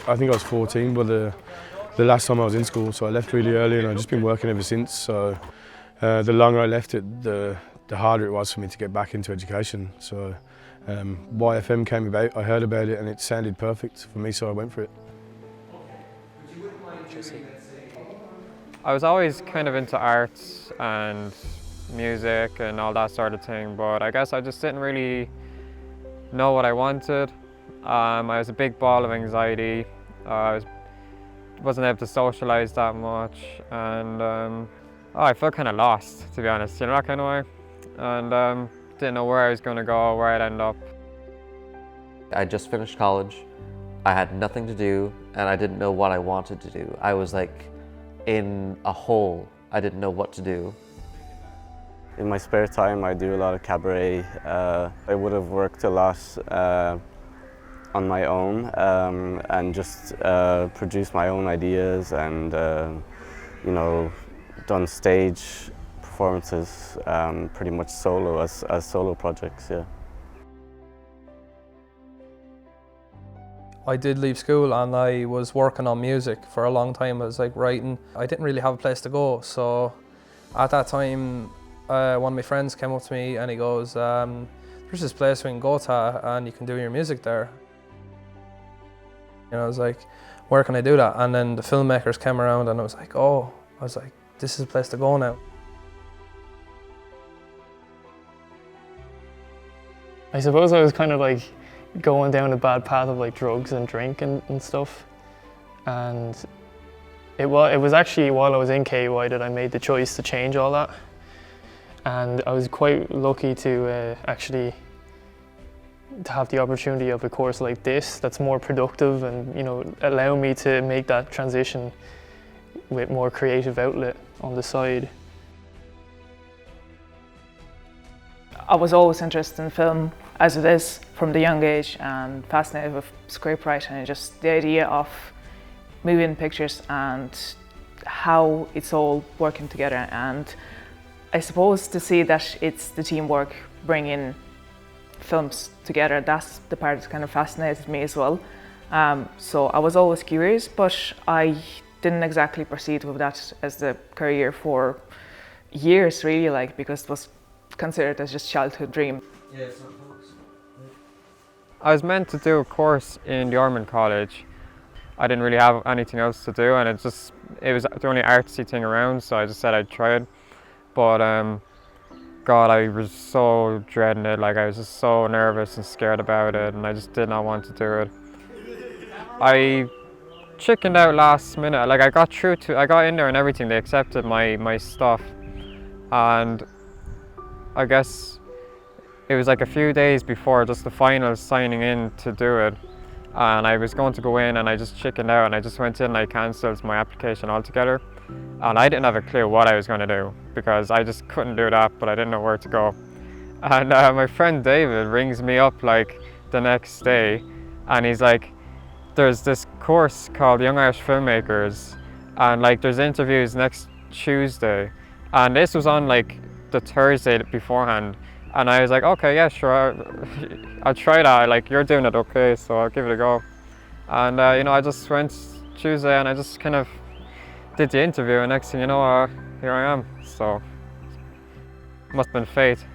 I think I was 14, but the last time I was in school, so I left really early and I've just been working ever since. So the longer I left it, the harder it was for me to get back into education. So YFM came about, I heard about it and it sounded perfect for me, so I went for it. I was always kind of into arts and music and all that sort of thing, but I guess I just didn't really know what I wanted. I was a big ball of anxiety. I wasn't able to socialise that much, and I felt kind of lost, to be honest, you know, that kind of way. And didn't know where I was going to go, where I'd end up. I just finished college. I had nothing to do, and I didn't know what I wanted to do. I was like in a hole. I didn't know what to do. In my spare time, I do a lot of cabaret. I would have worked a lot on my own and just produced my own ideas and, you know, done stage performances pretty much solo as solo projects, yeah. I did leave school and I was working on music for a long time. I was like writing. I didn't really have a place to go, so at that time one of my friends came up to me and he goes, there's this place we can go to and you can do your music there. And I was like, where can I do that? And then the filmmakers came around and I was like, oh, this is the place to go now. I suppose I was kind of like going down a bad path of like drugs and drink and stuff. And it was actually while I was in KY that I made the choice to change all that. And I was quite lucky to actually have the opportunity of a course like this that's more productive and, you know, allow me to make that transition with more creative outlet on the side. I was always interested in film as it is from the young age and fascinated with scriptwriting and just the idea of moving pictures and how it's all working together. And I suppose to see that it's the teamwork bringing films together, that's the part that kind of fascinated me as well. So I was always curious, but I didn't exactly proceed with that as the career for years really, like, because it was considered as just childhood dream. I was meant to do a course in the Ormond College. I didn't really have anything else to do, and it was the only artsy thing around, so I just said I'd try it. But God, I was so dreading it. Like, I was just so nervous and scared about it, and I just did not want to do it. I chickened out last minute. Like, I got in there and everything. They accepted my stuff, and I guess it was like a few days before just the final signing in to do it, and I was going to go in and I just chickened out and I just went in and I cancelled my application altogether, and I didn't have a clue what I was going to do because I just couldn't do that, but I didn't know where to go. And my friend David rings me up like the next day and he's like, there's this course called Young Irish Filmmakers and like there's interviews next Tuesday, and this was on like the Thursday beforehand, and I was like, okay, yeah, sure, I'll try that. Like, you're doing it, okay, so I'll give it a go. And you know, I just went Tuesday and I just kind of did the interview, and next thing you know, here I am. So must have been fate.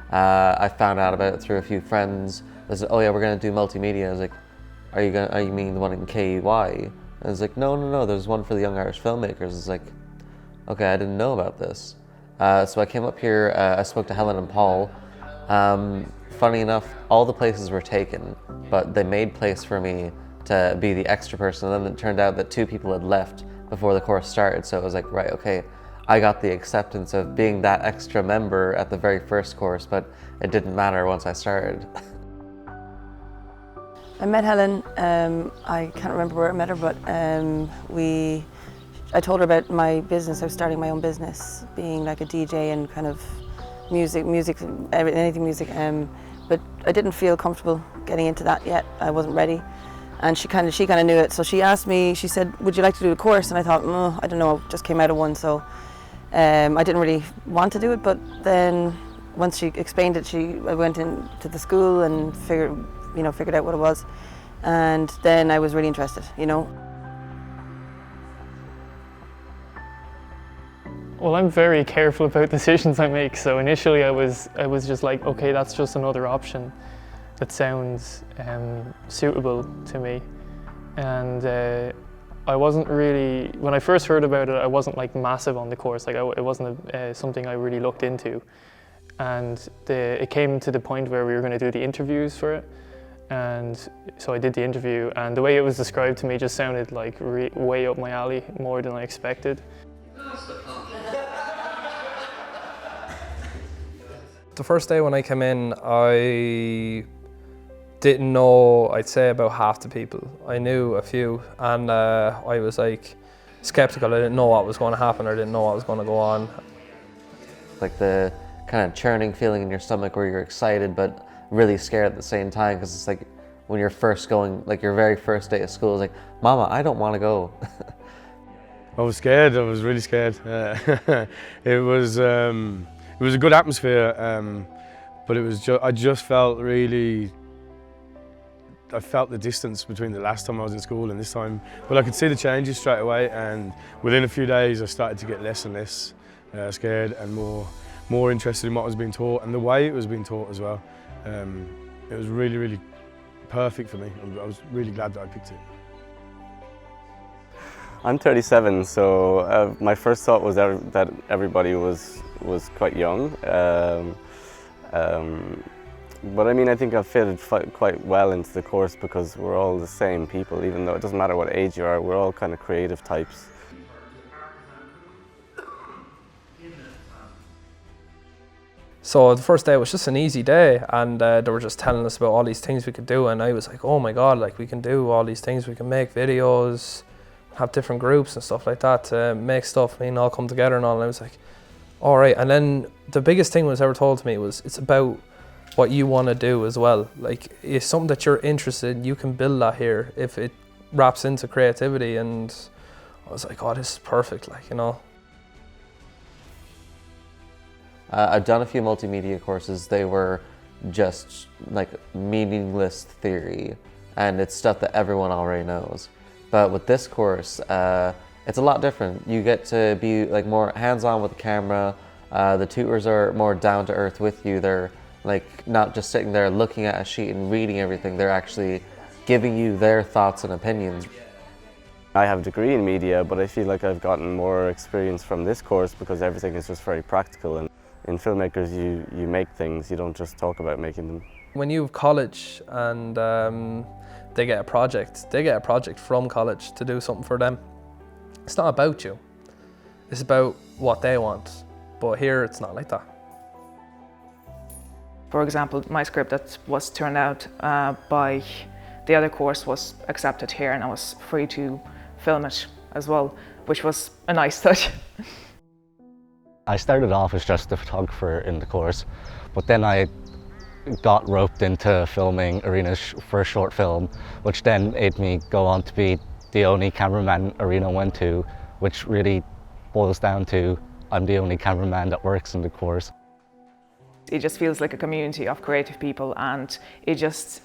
I found out about it through a few friends. They said, oh yeah, we're going to do multimedia. I was like, are you mean the one in KY? I was like, no, there's one for the Young Irish Filmmakers. It's like, okay, I didn't know about this. So I came up here, I spoke to Helen and Paul. Funny enough, all the places were taken, but they made place for me to be the extra person. And then it turned out that 2 people had left before the course started. So it was like, right, okay, I got the acceptance of being that extra member at the very first course, but it didn't matter once I started. I met Helen, I can't remember where I met her, but I told her about my business. I was starting my own business, being like a DJ and kind of music, anything music, but I didn't feel comfortable getting into that yet. I wasn't ready, and she kind of knew it. So she asked me, she said, would you like to do a course? And I thought, I don't know, I just came out of one, so I didn't really want to do it. But then once she explained it, I went into the school and figured out what it was, and then I was really interested, Well, I'm very careful about decisions I make, so initially I was just like, okay, that's just another option that sounds suitable to me. And I wasn't really, when I first heard about it, I wasn't like massive on the course, like it wasn't something I really looked into. And it came to the point where we were going to do the interviews for it. And so I did the interview, and the way it was described to me just sounded like way up my alley, more than I expected. The first day when I came in, I didn't know, I'd say, about half the people. I knew a few, and I was like skeptical. I didn't know what was going to happen, or didn't know what was going to go on. Like the kind of churning feeling in your stomach where you're excited but really scared at the same time, because it's like when you're first going, like your very first day of school, it's like, Mama, I don't want to go. I was scared. I was really scared. It was a good atmosphere, but I just felt really. I felt the distance between the last time I was in school and this time, but I could see the changes straight away, and within a few days I started to get less and less scared and more interested in what was being taught and the way it was being taught as well. It was really, really perfect for me. I was really glad that I picked it. I'm 37, so my first thought was that everybody was quite young. But I mean, I think I've fitted quite well into the course because we're all the same people, even though it doesn't matter what age you are, we're all kind of creative types. So the first day was just an easy day, and they were just telling us about all these things we could do, and I was like, oh my God, like we can do all these things, we can make videos, have different groups and stuff like that to make stuff, all come together and all, and I was like, all right. And then the biggest thing was ever told to me was, it's about what you want to do as well. Like, if something that you're interested in, you can build that here if it wraps into creativity. And I was like, oh, this is perfect, I've done a few multimedia courses. They were just like meaningless theory, and it's stuff that everyone already knows. But with this course, it's a lot different. You get to be like more hands-on with the camera. The tutors are more down to earth with you. They're like not just sitting there looking at a sheet and reading everything. They're actually giving you their thoughts and opinions. I have a degree in media, but I feel like I've gotten more experience from this course because everything is just very practical. And in filmmakers, you make things, you don't just talk about making them. When you have college and they get a project from college to do something for them. It's not about you, it's about what they want. But here it's not like that. For example, my script that was turned out by the other course was accepted here, and I was free to film it as well, which was a nice touch. I started off as just a photographer in the course, but then I got roped into filming Arena's first short film, which then made me go on to be the only cameraman Arena went to, which really boils down to I'm the only cameraman that works in the course. It just feels like a community of creative people, and it's just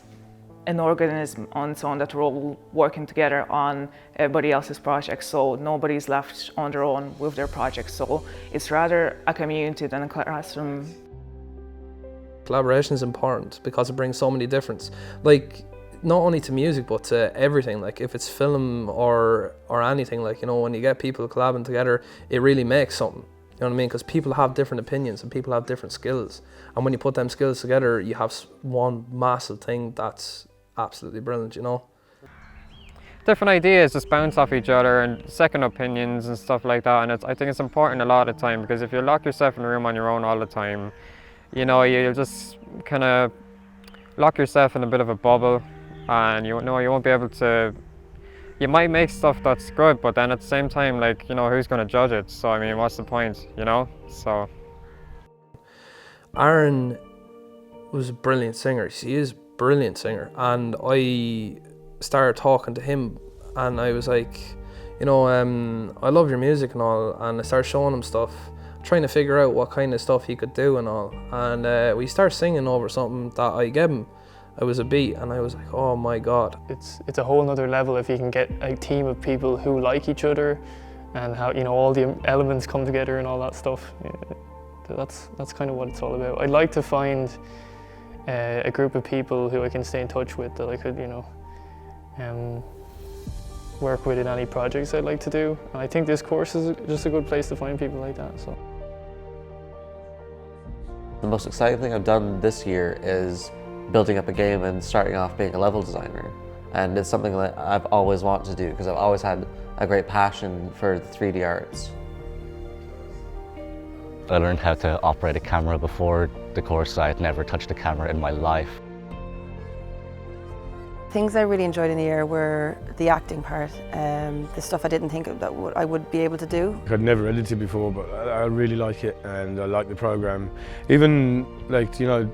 an organism on its own that we're all working together on everybody else's projects, so nobody's left on their own with their projects. So it's rather a community than a classroom. Collaboration is important because it brings so many difference, like not only to music but to everything. Like if it's film or anything, like when you get people collabing together, it really makes something. You know what I mean? Because people have different opinions and people have different skills, and when you put them skills together, you have one massive thing that's absolutely brilliant. Different ideas just bounce off each other and second opinions and stuff like that, and I think it's important a lot of the time, because if you lock yourself in a room on your own all the time, you'll just kind of lock yourself in a bit of a bubble, and you won't be able to. You might make stuff that's good, but then at the same time, who's going to judge it? So I mean, what's the point, So Aaron was a brilliant singer. He is a brilliant singer, and I started talking to him, and I was like, I love your music and all, and I started showing him stuff, trying to figure out what kind of stuff he could do and all. And we started singing over something that I gave him. It was a beat, and I was like, oh my God. It's a whole nother level if you can get a team of people who like each other and how, you know, all the elements come together and all that stuff. That's kind of what it's all about. I'd like to find a group of people who I can stay in touch with, that I could, you know, work with in any projects I'd like to do. And I think this course is just a good place to find people like that. So. The most exciting thing I've done this year is building up a game and starting off being a level designer. And it's something that I've always wanted to do because I've always had a great passion for the 3D arts. I learned how to operate a camera before the course. I had never touched a camera in my life. Things I really enjoyed in the year were the acting part, the stuff I didn't think that I would be able to do. I'd never edited before, but I really like it, and I like the programme. Even, like, you know,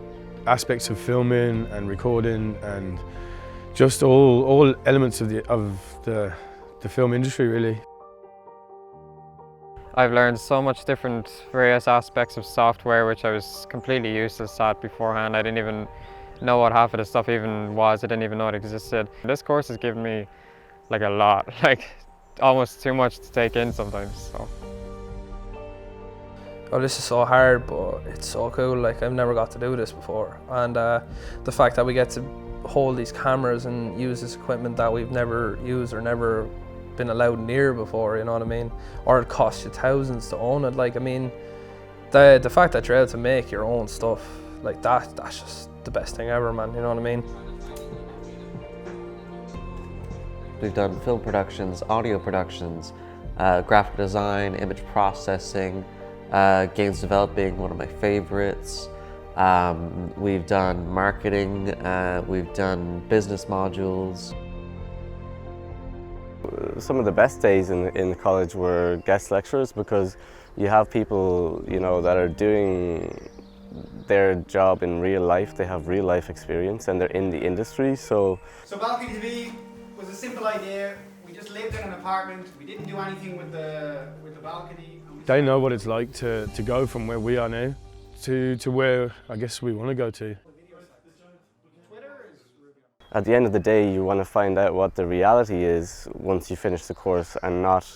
aspects of filming and recording and just all elements of the film industry, really. I've learned so much different various aspects of software which I was completely useless at beforehand. I didn't even know what half of the stuff even was. I didn't even know it existed. This course has given me like a lot, like almost too much to take in sometimes. So. Oh, this is so hard, but it's so cool. Like, I've never got to do this before. And the fact that we get to hold these cameras and use this equipment that we've never used or never been allowed near before, you know what I mean? Or it costs you thousands to own it. Like, I mean, the fact that you're able to make your own stuff like that, that's just the best thing ever, man, you know what I mean? We've done film productions, audio productions, graphic design, image processing, games developing, one of my favorites. We've done marketing, we've done business modules. Some of the best days in college were guest lecturers, because you have people, you know, that are doing their job in real life. They have real life experience and they're in the industry. So Balcony TV was a simple idea. We just lived in an apartment. We didn't do anything with the balcony. They know what it's like to go from where we are now to where I guess we want to go to. At the end of the day, you want to find out what the reality is once you finish the course, and not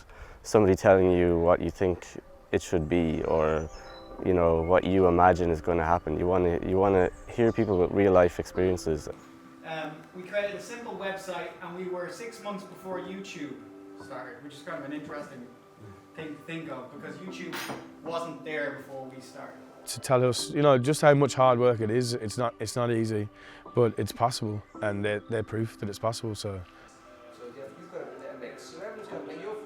somebody telling you what you think it should be, or, you know, what you imagine is going to happen. You want to hear people with real life experiences. We created a simple website, and we were 6 months before YouTube started, which is kind of an interesting thing to think of, because YouTube wasn't there before we started. To tell us, you know, just how much hard work it is. It's not easy, but it's possible, and they're proof that it's possible. So you've got a mix. So everyone's got your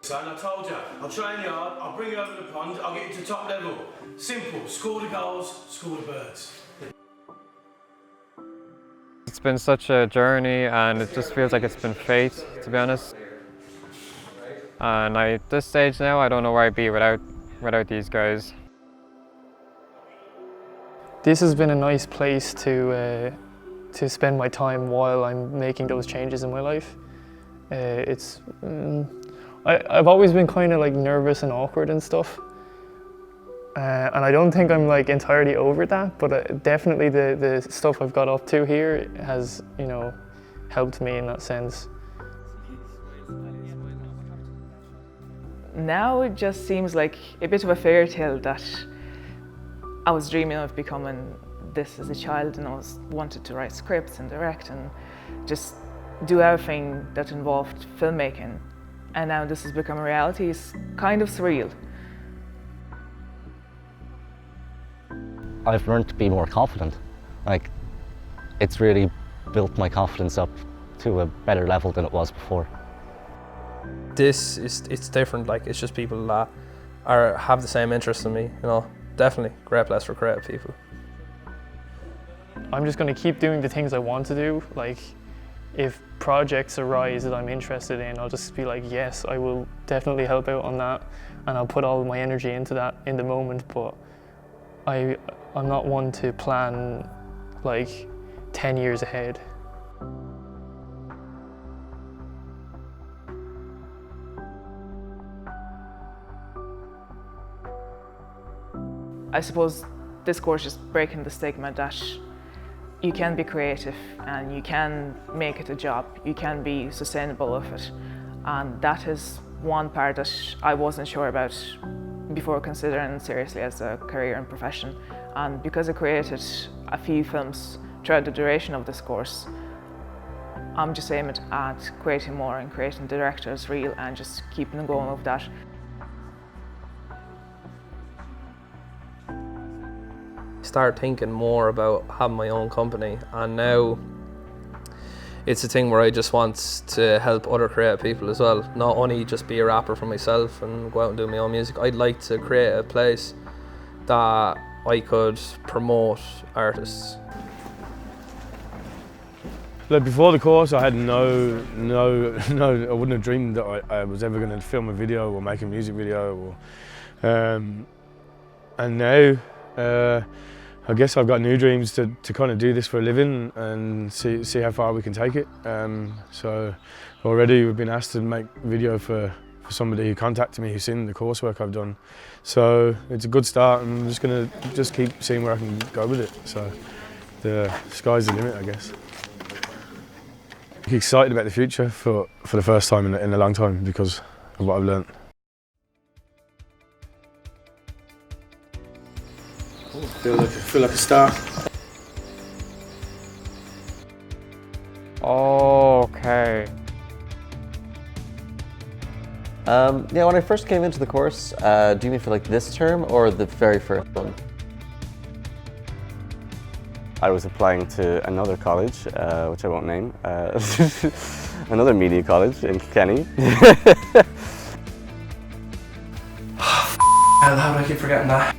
Son, I told you, I'll train you hard, I'll bring you over the pond, I'll get you to top level. Simple, score the goals, score the birds. It's been such a journey, and it just feels like it's been fate, to be honest. And at this stage now, I don't know where I'd be without these guys. This has been a nice place to spend my time while I'm making those changes in my life. I've always been kind of like nervous and awkward and stuff, and I don't think I'm like entirely over that, but definitely the stuff I've got up to here has, you know, helped me in that sense. Now it just seems like a bit of a fairy tale that I was dreaming of becoming this as a child, and I wanted to write scripts and direct and just do everything that involved filmmaking. And now this has become a reality. It's kind of surreal. I've learned to be more confident. Like, it's really built my confidence up to a better level than it was before. It's different. Like, it's just people that have the same interests in me, you know. Definitely great place for creative people. I'm just going to keep doing the things I want to do. Like, if projects arise that I'm interested in, I'll just be like, yes, I will definitely help out on that, and I'll put all my energy into that in the moment. But I'm not one to plan like 10 years ahead. I suppose this course is breaking the stigma that you can be creative and you can make it a job, you can be sustainable with it. And that is one part that I wasn't sure about before considering seriously as a career and profession. And because I created a few films throughout the duration of this course, I'm just aiming at creating more and creating the director's reel and just keeping going with that. Start thinking more about having my own company, and now it's a thing where I just want to help other creative people as well, not only just be a rapper for myself and go out and do my own music. I'd like to create a place that I could promote artists. Look, before the course, I had no, I wouldn't have dreamed that I was ever going to film a video or make a music video. And now, I guess I've got new dreams to kind of do this for a living and see how far we can take it. So already we've been asked to make a video for somebody who contacted me who's seen the coursework I've done. So it's a good start, and I'm just going to keep seeing where I can go with it. So the sky's the limit, I guess. I'm excited about the future for the first time in a long time because of what I've learnt. Feel like a star. Okay. Yeah, when I first came into the course, do you mean for like this term or the very first one? I was applying to another college, which I won't name, another media college in Kilkenny. How do I keep forgetting that?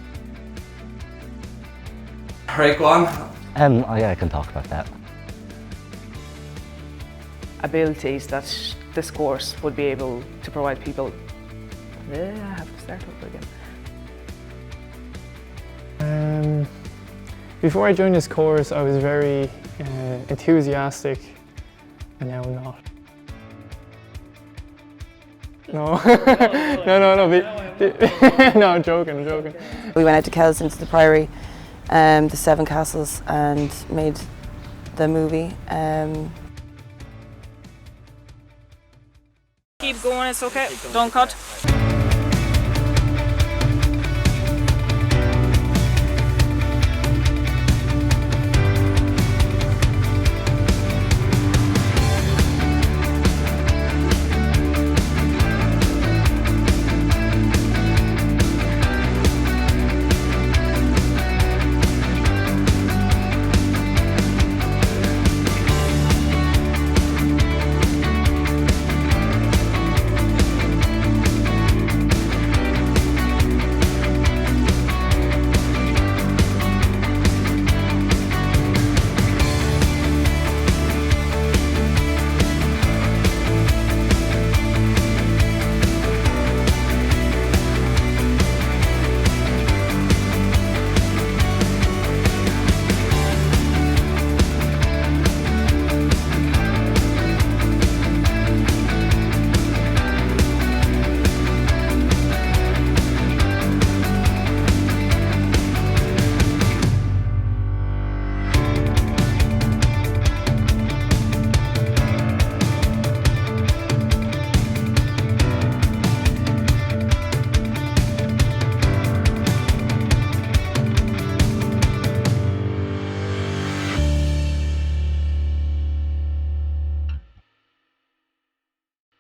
Right, go on. Yeah, I can talk about that. Abilities that this course would be able to provide people. I have to start over again. Before I joined this course, I was very enthusiastic, and now I'm not. No, no, I'm joking. We went out to Kells into the Priory, the 7 castles, and made the movie. Keep going, it's okay. Don't cut.